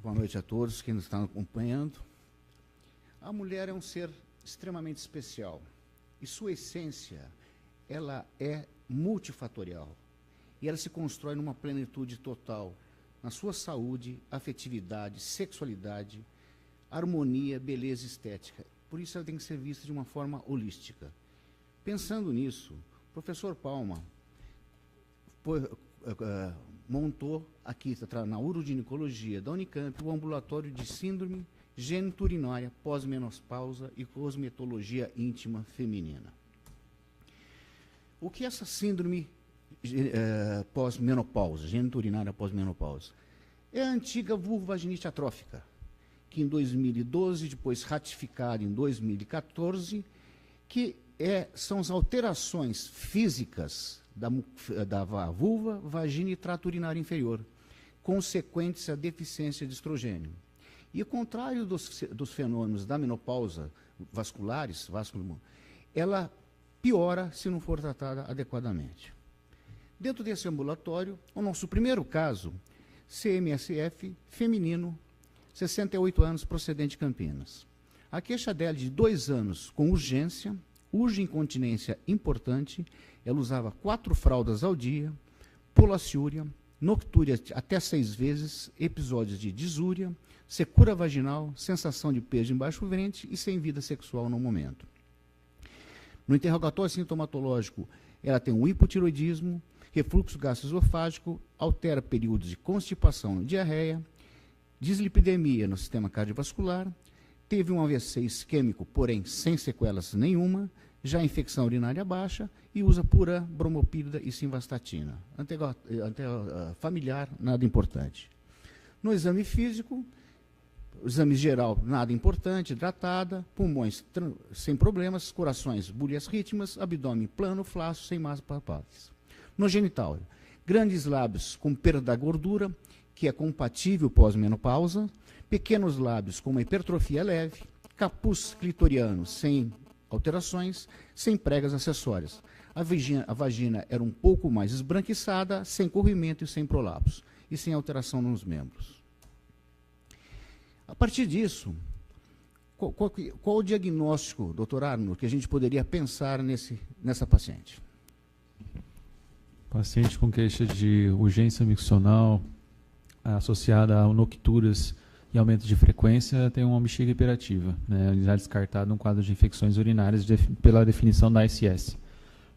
Boa noite a todos que nos estão acompanhando. A mulher é um ser extremamente especial e sua essência, ela é multifatorial e ela se constrói numa plenitude total na sua saúde, afetividade, sexualidade, harmonia, beleza estética. Por isso ela tem que ser vista de uma forma holística. Pensando nisso, o professor Palma montou aqui na uroginecologia da Unicamp o ambulatório de síndrome geniturinária pós-menopausa e cosmetologia íntima feminina. O que é essa síndrome pós-menopausa, geniturinária pós-menopausa? É a antiga vulvovaginite atrófica, que em 2012, depois ratificada em 2014, que são as alterações físicas da vulva, vagina e trato urinário inferior, consequentes à deficiência de estrogênio. E ao contrário dos fenômenos da menopausa vasculares, ela piora se não for tratada adequadamente. Dentro desse ambulatório, o nosso primeiro caso, CMSF, feminino, 68 anos, procedente de Campinas. A queixa dela de 2 anos com urgência, incontinência importante, ela usava 4 fraldas ao dia, polaciúria, noctúria até 6 vezes, episódios de disúria, secura vaginal, sensação de peso embaixo do ventre e sem vida sexual no momento. No interrogatório sintomatológico, ela tem um hipotiroidismo, refluxo gastroesofágico, altera períodos de constipação e diarreia, dislipidemia no sistema cardiovascular, teve um AVC isquêmico, porém sem sequelas nenhuma, já infecção urinária baixa e usa pura bromopírida e simvastatina. Familiar, nada importante. No exame físico, exame geral, nada importante, hidratada, pulmões sem problemas, corações, bulhas rítmicas, abdômen plano, flácido, sem massas palpáveis. No genital, grandes lábios com perda da gordura, que é compatível pós-menopausa, pequenos lábios com uma hipertrofia leve, capuz clitoriano sem alterações, sem pregas acessórias. A vagina era um pouco mais esbranquiçada, sem corrimento e sem prolapso, e sem alteração nos membros. A partir disso, qual o diagnóstico, doutor Arno, que a gente poderia pensar nessa paciente? Paciente com queixa de urgência miccional associada a noctúrias e aumento de frequência tem uma bexiga hiperativa, né, já descartado um quadro de infecções urinárias pela definição da ICS.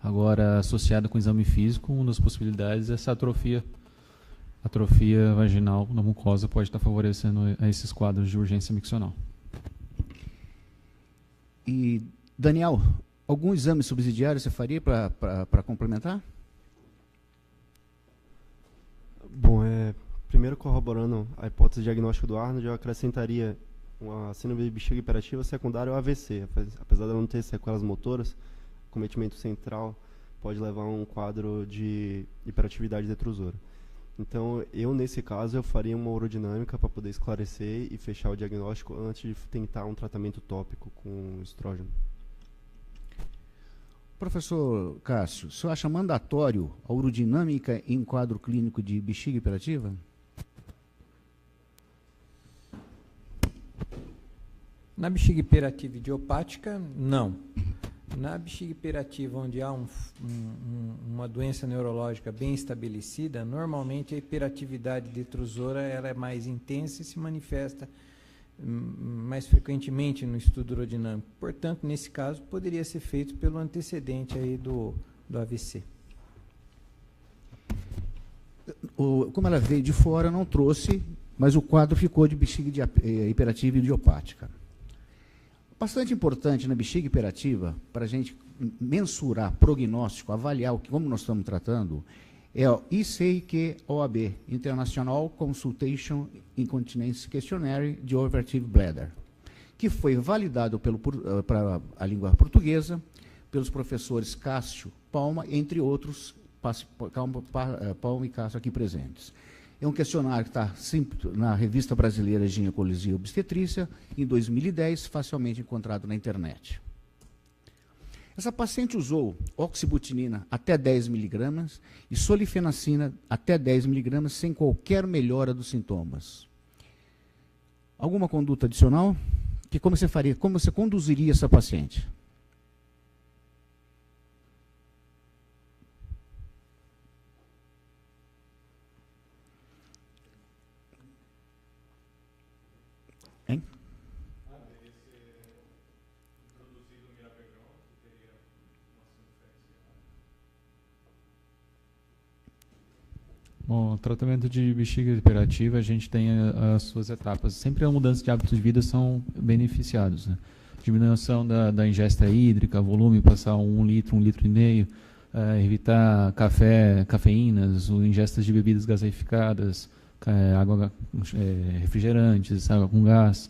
Agora, associada com exame físico, uma das possibilidades é essa atrofia vaginal na mucosa pode estar favorecendo a esses quadros de urgência miccional. E, Daniel, algum exame subsidiário você faria para complementar? Bom, primeiro corroborando a hipótese diagnóstica do Arnold, eu acrescentaria uma síndrome de bexiga hiperativa secundária ao AVC. Apesar de ela não ter sequelas motoras, o cometimento central pode levar a um quadro de hiperatividade detrusora. Então, nesse caso, eu faria uma urodinâmica para poder esclarecer e fechar o diagnóstico antes de tentar um tratamento tópico com estrógeno. Professor Cássio, o senhor acha mandatório a urodinâmica em quadro clínico de bexiga hiperativa? Na bexiga hiperativa idiopática, não. Na bexiga hiperativa, onde há uma doença neurológica bem estabelecida, normalmente a hiperatividade detrusora ela é mais intensa e se manifesta mais frequentemente no estudo urodinâmico. Portanto, nesse caso, poderia ser feito pelo antecedente aí do AVC. Como ela veio de fora, não trouxe, mas o quadro ficou de bexiga hiperativa idiopática. Bastante importante na bexiga hiperativa, para a gente mensurar prognóstico, avaliar como nós estamos tratando, é o ICIQ-OAB, International Consultation Incontinence Questionnaire de Overactive Bladder, que foi validado para a língua portuguesa pelos professores Cássio, Palma, entre outros, Palma e Cássio aqui presentes. É um questionário que está na Revista Brasileira de Ginecologia e Obstetrícia, em 2010, facilmente encontrado na internet. Essa paciente usou oxibutinina até 10 mg e solifenacina até 10 mg sem qualquer melhora dos sintomas. Alguma conduta adicional? Como você faria? Como você conduziria essa paciente? Hein? Bom, o tratamento de bexiga hiperativa, a gente tem as suas etapas. Sempre a mudança de hábitos de vida são beneficiados, né? Diminuição da ingesta hídrica, volume, passar 1 litro, 1,5 litro, evitar cafeínas, ingestas de bebidas gaseificadas, água, refrigerantes, água com gás,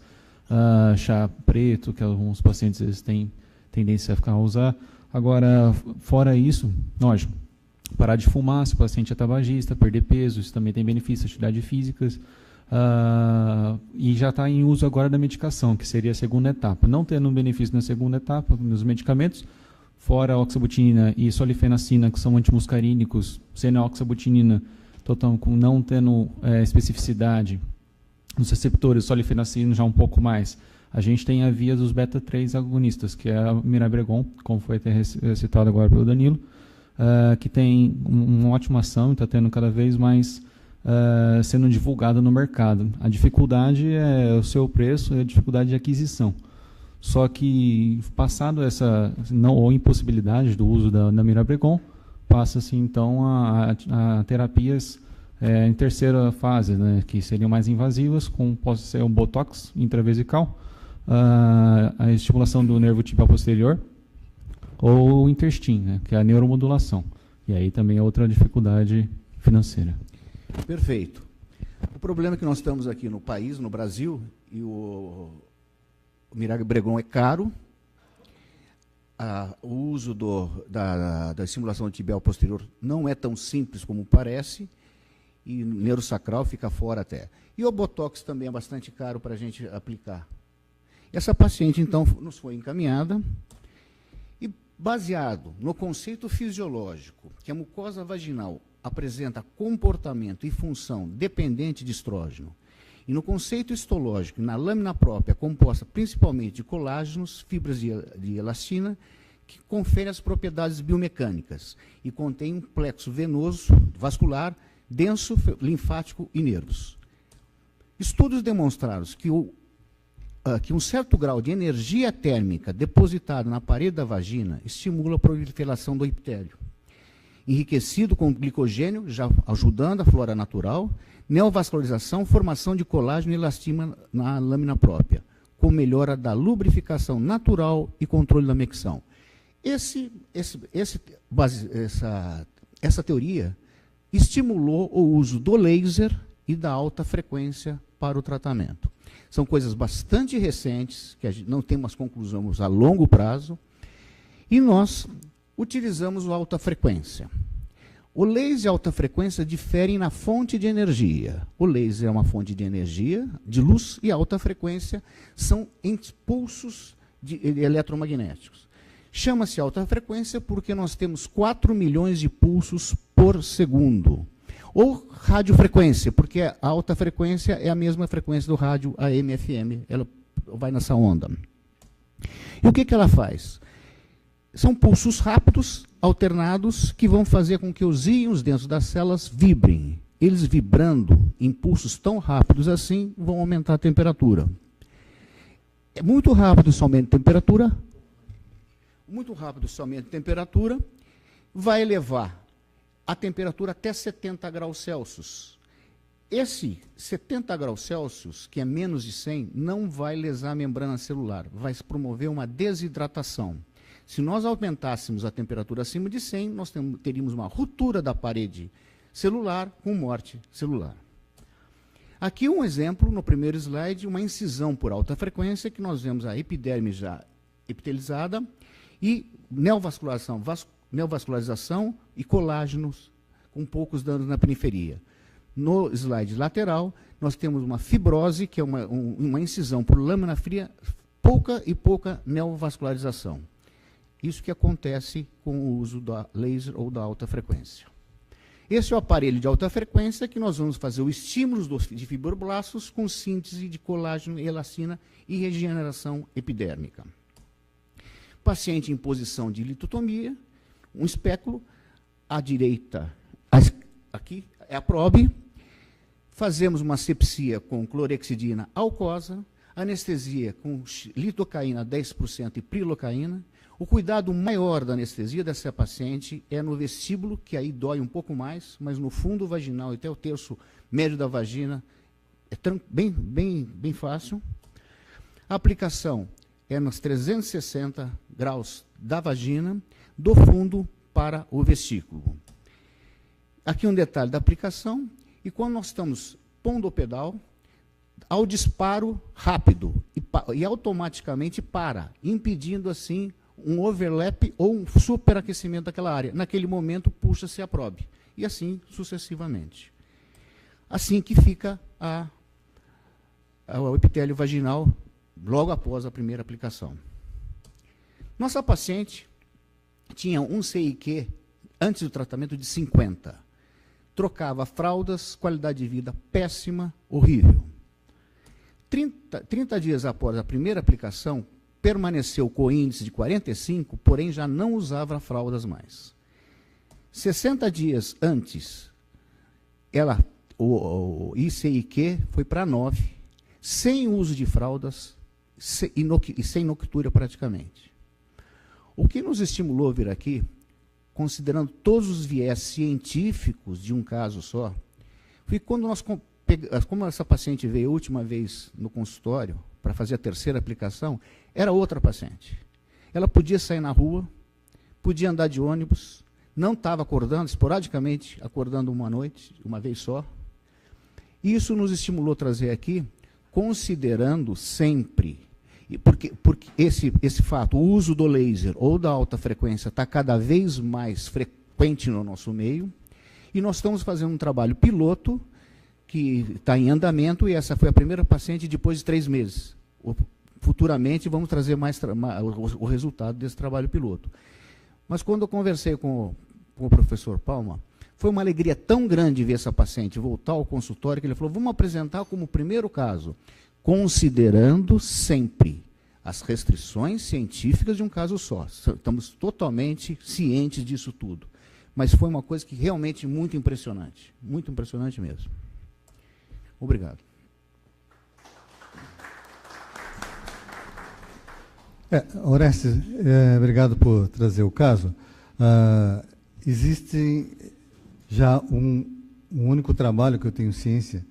chá preto, que alguns pacientes eles têm tendência a usar. Agora, fora isso, lógico, parar de fumar, se o paciente é tabagista, perder peso, isso também tem benefícios, atividades físicas, e já está em uso agora da medicação, que seria a segunda etapa. Não tendo um benefício na segunda etapa, nos medicamentos, fora a oxabutinina e solifenacina, que são antimuscarínicos, sendo a oxabutinina não tendo especificidade, nos receptores, solifenacina já um pouco mais, a gente tem a via dos beta-3 agonistas, que é a Mirabegron, como foi até citado agora pelo Danilo, que tem uma ótima ação e está tendo cada vez mais sendo divulgada no mercado. A dificuldade é o seu preço e a dificuldade de aquisição. Só que, passado essa impossibilidade do uso da Mirabegron, passa-se então a terapias em terceira fase, né, que seriam mais invasivas, como pode ser o botox intravesical, a estimulação do nervo tibial posterior, ou o interstim, né, que é a neuromodulação. E aí também é outra dificuldade financeira. Perfeito. O problema é que nós estamos aqui no país, no Brasil, e o Mirabegron é caro, o uso da estimulação tibial posterior não é tão simples como parece, e neurosacral fica fora até. E o botox também é bastante caro para a gente aplicar. Essa paciente, então, nos foi encaminhada, e baseado no conceito fisiológico, que a mucosa vaginal apresenta comportamento e função dependente de estrógeno, e no conceito histológico, na lâmina própria, composta principalmente de colágenos, fibras de elastina, que confere as propriedades biomecânicas, e contém um plexo venoso, vascular, denso, linfático e nervos. Estudos demonstraram que um certo grau de energia térmica depositada na parede da vagina estimula a proliferação do epitélio, enriquecido com glicogênio, já ajudando a flora natural, neovascularização, formação de colágeno e elastina na lâmina própria, com melhora da lubrificação natural e controle da micção. Essa teoria estimulou o uso do laser e da alta frequência para o tratamento. São coisas bastante recentes, que a gente não tem umas conclusões a longo prazo, e nós utilizamos o alta frequência. O laser e a alta frequência diferem na fonte de energia. O laser é uma fonte de energia, de luz, e a alta frequência são impulsos eletromagnéticos. Chama-se alta frequência porque nós temos 4 milhões de pulsos por segundo. Ou radiofrequência, porque a alta frequência é a mesma frequência do rádio AM, FM, ela vai nessa onda. E o que ela faz? São pulsos rápidos, alternados, que vão fazer com que os íons dentro das células vibrem. Eles vibrando em pulsos tão rápidos assim, vão aumentar a temperatura. É muito rápido esse aumento de temperatura. Muito rápido esse aumento de temperatura vai elevar a temperatura até 70 graus Celsius. Esse 70 graus Celsius, que é menos de 100, não vai lesar a membrana celular, vai promover uma desidratação. Se nós aumentássemos a temperatura acima de 100, nós teríamos uma ruptura da parede celular com morte celular. Aqui um exemplo, no primeiro slide, uma incisão por alta frequência, que nós vemos a epiderme já epitelizada e neovascularização e colágenos com poucos danos na periferia. No slide lateral, nós temos uma fibrose, que é uma incisão por lâmina fria, pouca neovascularização. Isso que acontece com o uso da laser ou da alta frequência. Esse é o aparelho de alta frequência que nós vamos fazer o estímulo de fibroblastos com síntese de colágeno, elastina e regeneração epidérmica. Paciente em posição de litotomia, um espéculo, à direita, aqui é a probe, fazemos uma asepsia com clorexidina alcosa, anestesia com lidocaína 10% e prilocaína. O cuidado maior da anestesia dessa paciente é no vestíbulo, que aí dói um pouco mais, mas no fundo vaginal e até o terço médio da vagina é bem fácil. A aplicação é nos 360 graus da vagina, do fundo para o vestículo. Aqui um detalhe da aplicação, e quando nós estamos pondo o pedal, ao disparo rápido, e automaticamente para, impedindo assim um overlap ou um superaquecimento daquela área. Naquele momento, puxa-se a probe, e assim sucessivamente. Assim que fica o epitélio vaginal logo após a primeira aplicação. Nossa paciente tinha um CIQ antes do tratamento de 50. Trocava fraldas, qualidade de vida péssima, horrível. 30 dias após a primeira aplicação, permaneceu com índice de 45, porém já não usava fraldas mais. 60 dias antes, o ICIQ foi para 9, sem uso de fraldas e sem noctúria praticamente. O que nos estimulou a vir aqui, considerando todos os viés científicos de um caso só, foi quando nós, como essa paciente veio a última vez no consultório, para fazer a terceira aplicação, era outra paciente. Ela podia sair na rua, podia andar de ônibus, não estava acordando, esporadicamente acordando uma noite, uma vez só. Isso nos estimulou a trazer aqui, considerando sempre, porque esse fato, o uso do laser ou da alta frequência está cada vez mais frequente no nosso meio, e nós estamos fazendo um trabalho piloto, que está em andamento, e essa foi a primeira paciente depois de 3 meses. Futuramente vamos trazer o resultado desse trabalho piloto. Mas quando eu conversei com o professor Palma, foi uma alegria tão grande ver essa paciente voltar ao consultório, que ele falou, vamos apresentar como primeiro caso, considerando sempre as restrições científicas de um caso só. Estamos totalmente cientes disso tudo. Mas foi uma coisa que realmente muito impressionante mesmo. Obrigado. Orestes, obrigado por trazer o caso. Existe já um único trabalho que eu tenho ciência,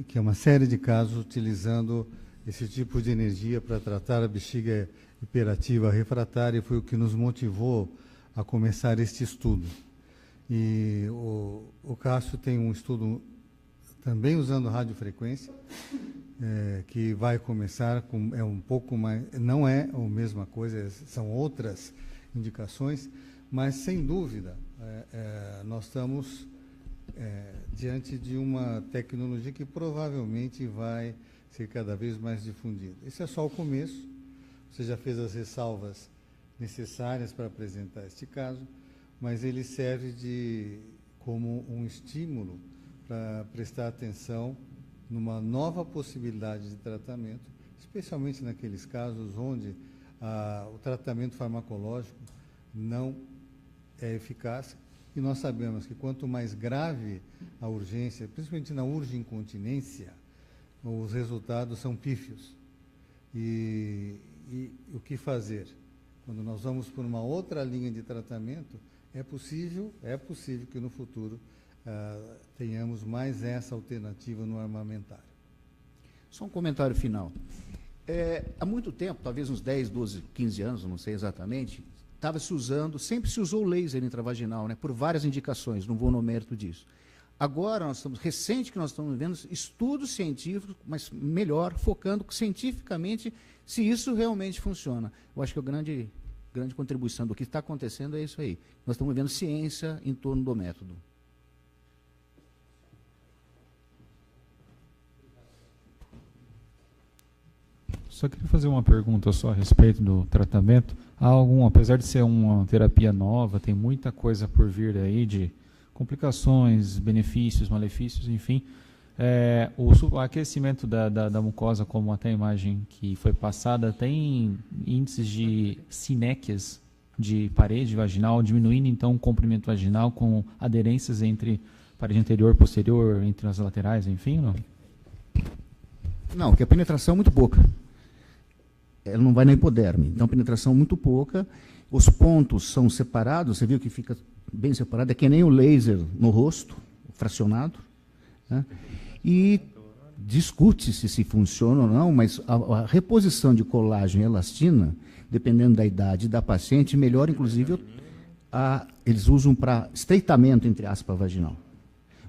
que é uma série de casos utilizando esse tipo de energia para tratar a bexiga hiperativa refratária, e foi o que nos motivou a começar este estudo. E o Cássio tem um estudo também usando radiofrequência, que vai começar com um pouco mais, não é a mesma coisa, são outras indicações, mas sem dúvida nós estamos diante de uma tecnologia que provavelmente vai ser cada vez mais difundida. Esse é só o começo. Você já fez as ressalvas necessárias para apresentar este caso, mas ele serve como um estímulo para prestar atenção numa nova possibilidade de tratamento, especialmente naqueles casos onde o tratamento farmacológico não é eficaz, e nós sabemos que quanto mais grave a urgência, principalmente na urgem-incontinência, os resultados são pífios. E o que fazer? Quando nós vamos por uma outra linha de tratamento, é possível que no futuro tenhamos mais essa alternativa no armamentário. Só um comentário final. Há muito tempo, talvez uns 10, 12, 15 anos, não sei exatamente, sempre se usou laser intravaginal, né, por várias indicações, não vou no mérito disso. Agora, recente que nós estamos vendo estudos científicos, mas melhor, focando cientificamente se isso realmente funciona. Eu acho que a grande contribuição do que está acontecendo é isso aí. Nós estamos vendo ciência em torno do método. Só queria fazer uma pergunta só a respeito do tratamento. Apesar de ser uma terapia nova, tem muita coisa por vir aí de complicações, benefícios, malefícios, enfim. O aquecimento da mucosa, como até a imagem que foi passada, tem índices de sinéquias de parede vaginal, diminuindo então o comprimento vaginal com aderências entre parede anterior e posterior, entre as laterais, enfim, não? Não, porque a penetração é muito pouca. Ela não vai na hipoderme, então a penetração é muito pouca. Os pontos são separados, você viu que fica bem separado, é que nem o laser no rosto, fracionado, né? E discute-se se funciona ou não, mas a reposição de colágeno e elastina, dependendo da idade da paciente, melhora, inclusive, eles usam para estreitamento, entre aspas, vaginal,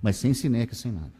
mas sem sinéquia, sem nada.